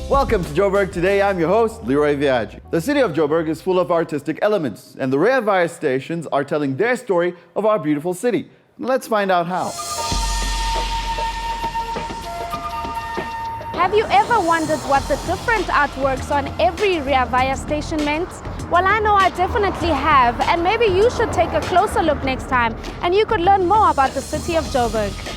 Welcome to Joburg Today. I'm your host, Leroy Viaggi. The city of Joburg is full of artistic elements, and the Reavaya stations are telling their story of our beautiful city. Let's find out how. Have you ever wondered what the different artworks on every Reavaya station meant? Well, I know I definitely have, and maybe you should take a closer look next time, and you could learn more about the city of Joburg.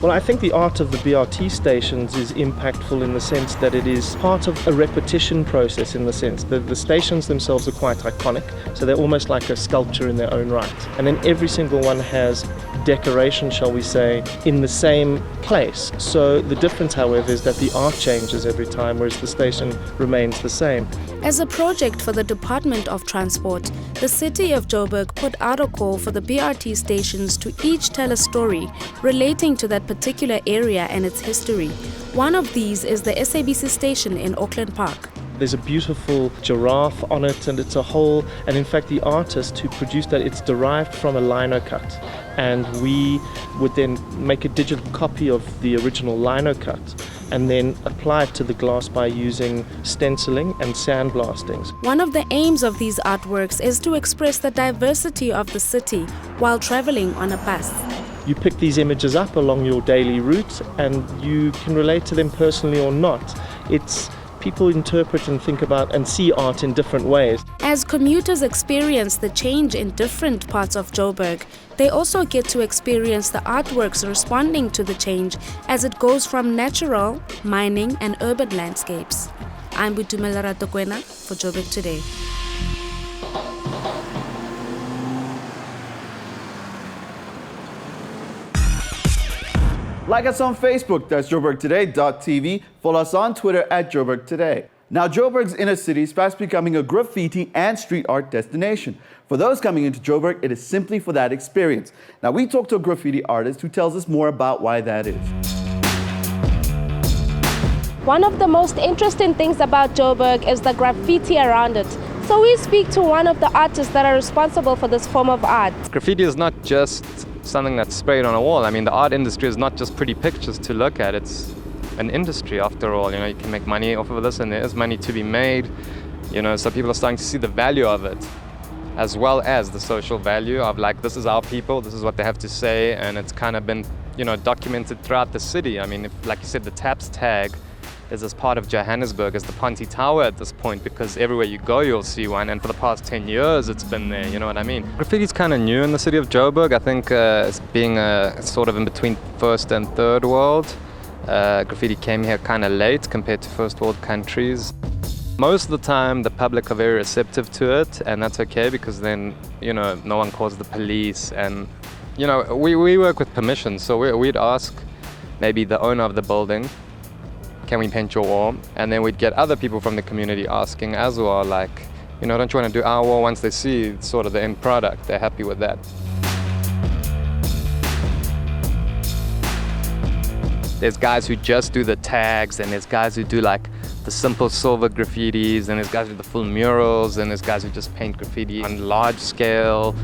Well, I think the art of the BRT stations is impactful in the sense that it is part of a repetition process, in the sense that the stations themselves are quite iconic, so they're almost like a sculpture in their own right. And then every single one has decoration, shall we say, in the same place. So the difference, however, is that the art changes every time, whereas the station remains the same. As a project for the Department of Transport, the city of Joburg put out a call for the BRT stations to each tell a story relating to that particular area and its history. One of these is the SABC station in Auckland Park. There's a beautiful giraffe on it, and it's a whole, and in fact the artist who produced that, it's derived from a lino cut, and we would then make a digital copy of the original lino cut and then apply it to the glass by using stenciling and sandblastings. One of the aims of these artworks is to express the diversity of the city while traveling on a bus. You pick these images up along your daily route and you can relate to them personally or not. It's people interpret and think about and see art in different ways. As commuters experience the change in different parts of Joburg, they also get to experience the artworks responding to the change as it goes from natural, mining and urban landscapes. I'm Butumela Ratokwena for Joburg Today. Like us on Facebook, that's joburgtoday.tv. Follow us on Twitter at Joburg Today. Now, Joburg's inner city is fast becoming a graffiti and street art destination. For those coming into Joburg, it is simply for that experience. Now, we talked to a graffiti artist who tells us more about why that is. One of the most interesting things about Joburg is the graffiti around it. So we speak to one of the artists that are responsible for this form of art. Graffiti is not just something that's sprayed on a wall. I mean, the art industry is not just pretty pictures to look at. It's an industry after all. You know, you can make money off of this, and there is money to be made. You know, so people are starting to see the value of it, as well as the social value of, like, this is our people, this is what they have to say, and it's kind of been, you know, documented throughout the city. I mean, if, like you said, the TAPS tag is as part of Johannesburg as the Ponte Tower at this point, because everywhere you go you'll see one, and for the past 10 years it's been there, you know what I mean? Graffiti's kind of new in the city of Joburg. I think it's being sort of in between first and third world. Graffiti came here kind of late compared to first world countries. Most of the time the public are very receptive to it, and that's okay, because then, you know, no one calls the police, and, you know, we work with permission, so we'd ask maybe the owner of the building, can we paint your wall? And then we'd get other people from the community asking as well, like, you know, don't you want to do our wall? Once they see sort of the end product, they're happy with that. There's guys who just do the tags, and there's guys who do like the simple silver graffitis, and there's guys who do the full murals, and there's guys who just paint graffiti on large scale.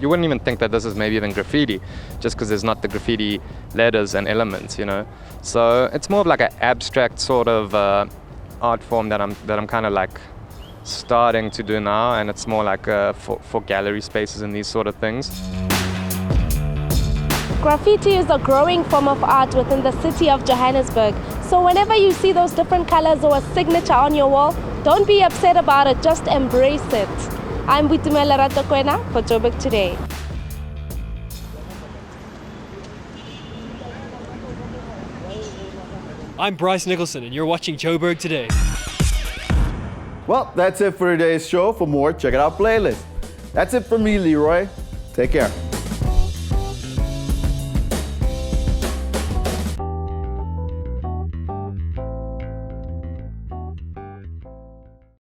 You wouldn't even think that this is maybe even graffiti, just because there's not the graffiti letters and elements, you know. So it's more of like an abstract sort of art form that I'm kind of like starting to do now, and it's more like for gallery spaces and these sort of things. Graffiti is a growing form of art within the city of Johannesburg. So whenever you see those different colors or a signature on your wall, don't be upset about it, just embrace it. I'm Butumela Ratokwena for Joburg Today. I'm Bryce Nicholson, and you're watching Joburg Today. Well, that's it for today's show. For more, check out our playlist. That's it for me, Leroy. Take care.